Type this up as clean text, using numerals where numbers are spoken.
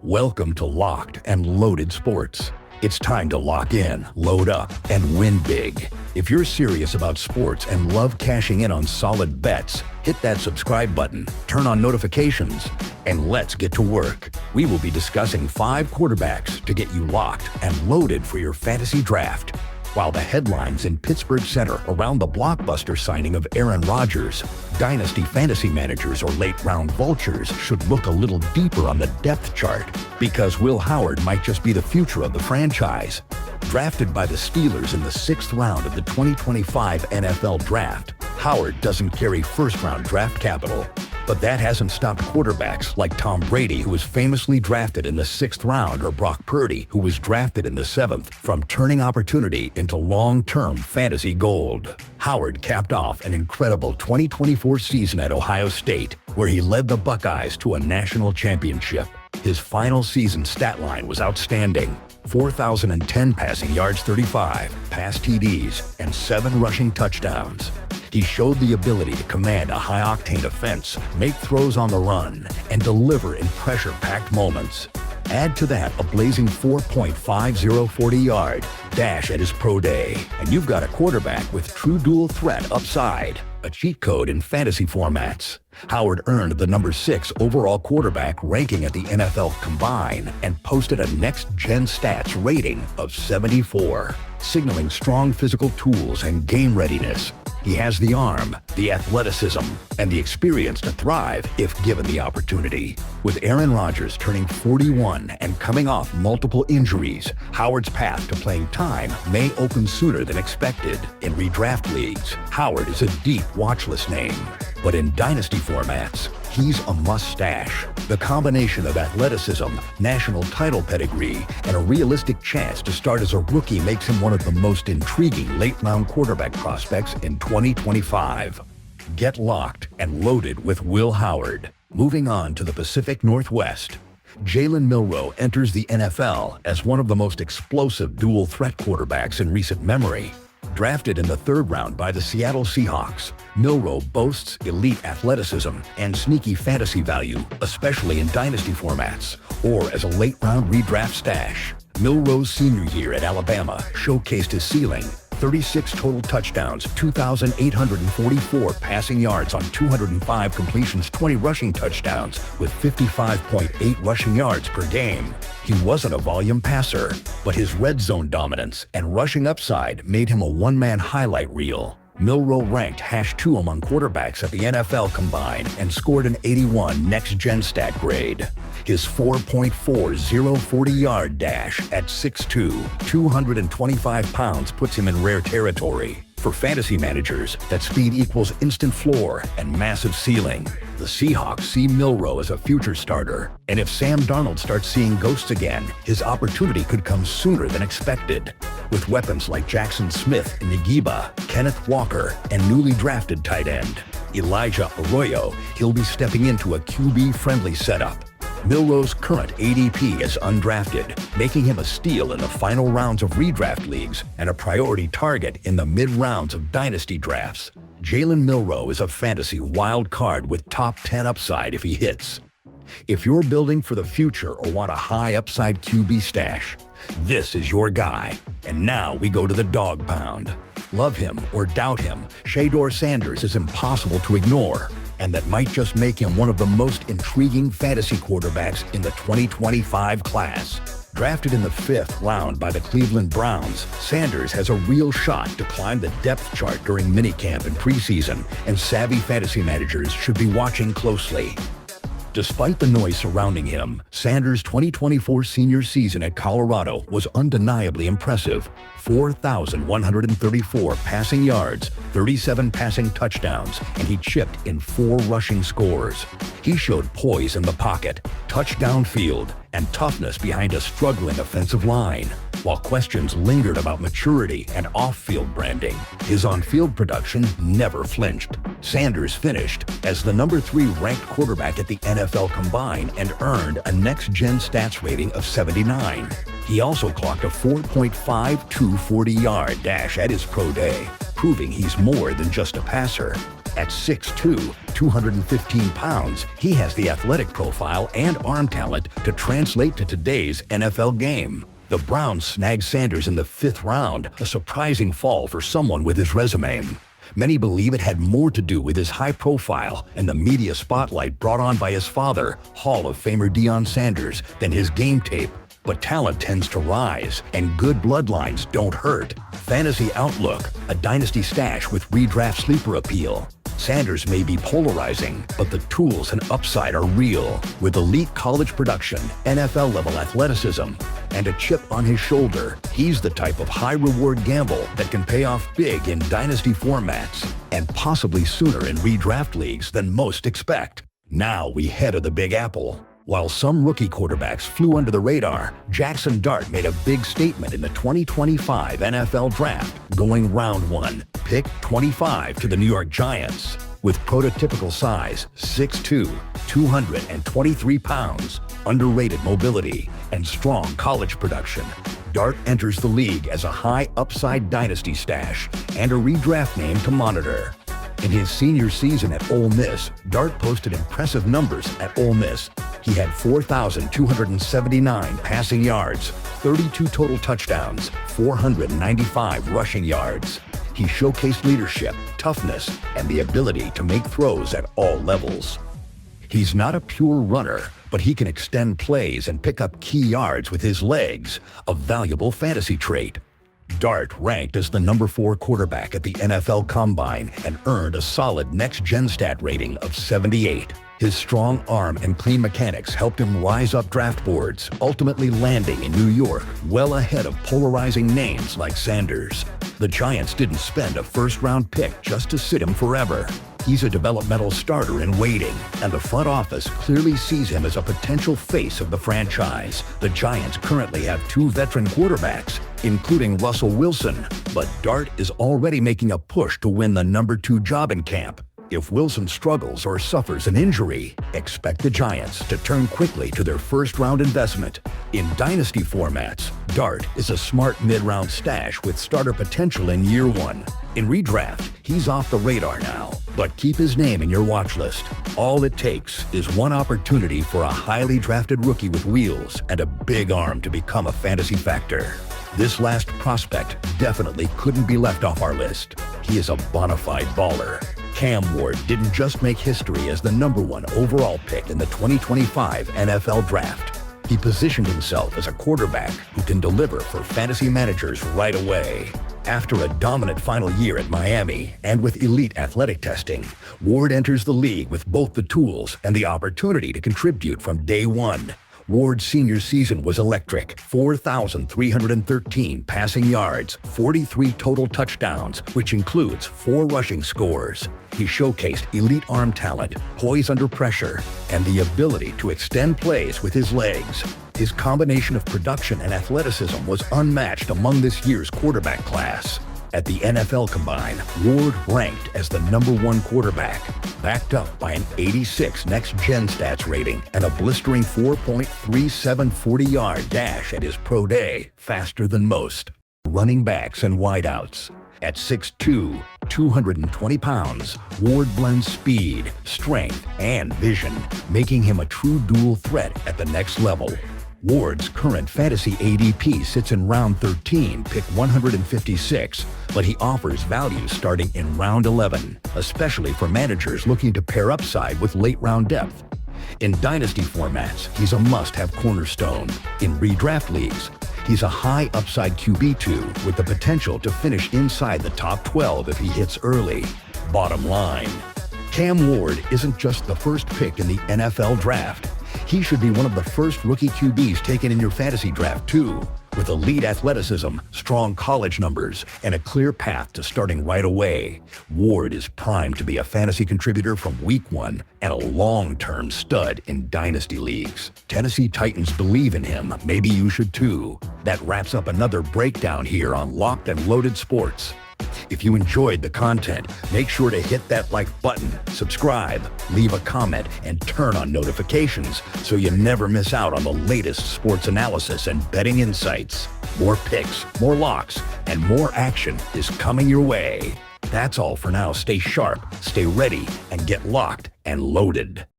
Welcome to Locked and Loaded Sports. It's time to lock in, load up, and win big. If you're serious about sports and love cashing in on solid bets, hit that subscribe button, turn on notifications, and let's get to work. We will be discussing 5 quarterbacks to get you locked and loaded for your fantasy draft. While the headlines in Pittsburgh center around the blockbuster signing of Aaron Rodgers, dynasty fantasy managers or late-round vultures should look a little deeper on the depth chart because Will Howard might just be the future of the franchise. Drafted by the Steelers in the 6th round of the 2025 NFL Draft, Howard doesn't carry first-round draft capital. But that hasn't stopped quarterbacks like Tom Brady, who was famously drafted in the 6th round, or Brock Purdy, who was drafted in the 7th, from turning opportunity into long-term fantasy gold. Howard capped off an incredible 2024 season at Ohio State, where he led the Buckeyes to a national championship. His final season stat line was outstanding. 4,010 passing yards, 35 pass TDs, and 7 rushing touchdowns. He showed the ability to command a high-octane offense, make throws on the run, and deliver in pressure-packed moments. Add to that a blazing 4.50 40-yard dash at his pro day, and you've got a quarterback with true dual threat upside, a cheat code in fantasy formats. Howard earned the number 6 overall quarterback ranking at the NFL Combine and posted a next-gen stats rating of 74, signaling strong physical tools and game readiness. He has the arm, the athleticism, and the experience to thrive if given the opportunity. With Aaron Rodgers turning 41 and coming off multiple injuries, Howard's path to playing time may open sooner than expected. In redraft leagues, Howard is a deep watchlist name. But in dynasty formats, he's a must-stash. The combination of athleticism, national title pedigree, and a realistic chance to start as a rookie makes him one of the most intriguing late-round quarterback prospects in 2025. Get locked and loaded with Will Howard. Moving on to the Pacific Northwest, Jaylen Milroe enters the NFL as one of the most explosive dual-threat quarterbacks in recent memory. Drafted in the 3rd round by the Seattle Seahawks, Milroe boasts elite athleticism and sneaky fantasy value, especially in dynasty formats or as a late-round redraft stash. Milroe's senior year at Alabama showcased his ceiling: 36 total touchdowns, 2,844 passing yards on 205 completions, 20 rushing touchdowns, with 55.8 rushing yards per game. He wasn't a volume passer, but his red zone dominance and rushing upside made him a one-man highlight reel. Milroe ranked '2 among quarterbacks at the NFL Combine and scored an 81 next-gen stat grade. His 4.40 40-yard dash at 6'2", 225 pounds puts him in rare territory. For fantasy managers, that speed equals instant floor and massive ceiling. The Seahawks see Milroe as a future starter, and if Sam Darnold starts seeing ghosts again, his opportunity could come sooner than expected. With weapons like Jackson Smith and Nagiba, Kenneth Walker, and newly drafted tight end Elijah Arroyo, he'll be stepping into a QB-friendly setup. Milroe's current ADP is undrafted, making him a steal in the final rounds of redraft leagues and a priority target in the mid-rounds of dynasty drafts. Jaylen Milroe is a fantasy wild card with top 10 upside if he hits. If you're building for the future or want a high upside QB stash, this is your guy. And now we go to the dog pound. Love him or doubt him, Shayor Sanders is impossible to ignore, and that might just make him one of the most intriguing fantasy quarterbacks in the 2025 class. Drafted in the 5th round by the Cleveland Browns, Sanders has a real shot to climb the depth chart during minicamp and preseason, and savvy fantasy managers should be watching closely. Despite the noise surrounding him, Sanders' 2024 senior season at Colorado was undeniably impressive. 4,134 passing yards, 37 passing touchdowns, and he chipped in 4 rushing scores. He showed poise in the pocket, touchdown field, and toughness behind a struggling offensive line. While questions lingered about maturity and off-field branding, his on-field production never flinched. Sanders finished as the number 3 ranked quarterback at the NFL Combine and earned a next-gen stats rating of 79. He also clocked a 4.52 40-yard dash at his pro day, proving he's more than just a passer. At 6'2", 215 pounds, he has the athletic profile and arm talent to translate to today's NFL game. The Browns snagged Sanders in the 5th round, a surprising fall for someone with his resume. Many believe it had more to do with his high profile and the media spotlight brought on by his father, Hall of Famer Deion Sanders, than his game tape. But talent tends to rise, and good bloodlines don't hurt. Fantasy Outlook, a dynasty stash with redraft sleeper appeal. Sanders may be polarizing, but the tools and upside are real. With elite college production, NFL-level athleticism, and a chip on his shoulder, he's the type of high-reward gamble that can pay off big in dynasty formats, and possibly sooner in redraft leagues than most expect. Now we head to the Big Apple. While some rookie quarterbacks flew under the radar, Jackson Dart made a big statement in the 2025 NFL Draft, going round 1, pick 25 to the New York Giants. With prototypical size, 6'2", 223 pounds, underrated mobility, and strong college production, Dart enters the league as a high-upside dynasty stash and a redraft name to monitor. In his senior season at Ole Miss, Dart posted impressive numbers at Ole Miss. He had 4,279 passing yards, 32 total touchdowns, 495 rushing yards. He showcased leadership, toughness, and the ability to make throws at all levels. He's not a pure runner, but he can extend plays and pick up key yards with his legs, a valuable fantasy trait. Dart ranked as the number 4 quarterback at the NFL Combine and earned a solid next-gen stat rating of 78. His strong arm and clean mechanics helped him rise up draft boards, ultimately landing in New York well ahead of polarizing names like Sanders. The Giants didn't spend a first-round pick just to sit him forever. He's a developmental starter in waiting, and the front office clearly sees him as a potential face of the franchise. The Giants currently have 2 veteran quarterbacks, including Russell Wilson, but Dart is already making a push to win the number 2 job in camp. If Wilson struggles or suffers an injury, expect the Giants to turn quickly to their first-round investment. In dynasty formats, Dart is a smart mid-round stash with starter potential in year 1. In redraft, he's off the radar now, but keep his name in your watch list. All it takes is one opportunity for a highly drafted rookie with wheels and a big arm to become a fantasy factor. This last prospect definitely couldn't be left off our list. He is a bona fide baller. Cam Ward didn't just make history as the number 1 overall pick in the 2025 NFL Draft. He positioned himself as a quarterback who can deliver for fantasy managers right away. After a dominant final year at Miami and with elite athletic testing, Ward enters the league with both the tools and the opportunity to contribute from day 1. Ward's senior season was electric. 4,313 passing yards, 43 total touchdowns, which includes 4 rushing scores. He showcased elite arm talent, poise under pressure, and the ability to extend plays with his legs. His combination of production and athleticism was unmatched among this year's quarterback class. At the NFL Combine, Ward ranked as the number 1 quarterback, backed up by an 86 next-gen stats rating and a blistering 4.37 40-yard dash at his pro day, faster than most. Running backs and wideouts. At 6'2", 220 pounds, Ward blends speed, strength, and vision, making him a true dual threat at the next level. Ward's current fantasy ADP sits in round 13, pick 156, but he offers value starting in round 11, especially for managers looking to pair upside with late-round depth. In dynasty formats, he's a must-have cornerstone. In redraft leagues, he's a high-upside QB2 with the potential to finish inside the top 12 if he hits early. Bottom line, Cam Ward isn't just the first pick in the NFL Draft. He should be one of the first rookie QBs taken in your fantasy draft, too. With elite athleticism, strong college numbers, and a clear path to starting right away, Ward is primed to be a fantasy contributor from week 1 and a long-term stud in dynasty leagues. Tennessee Titans believe in him. Maybe you should, too. That wraps up another breakdown here on Locked and Loaded Sports. If you enjoyed the content, make sure to hit that like button, subscribe, leave a comment, and turn on notifications so you never miss out on the latest sports analysis and betting insights. More picks, more locks, and more action is coming your way. That's all for now. Stay sharp, stay ready, and get locked and loaded.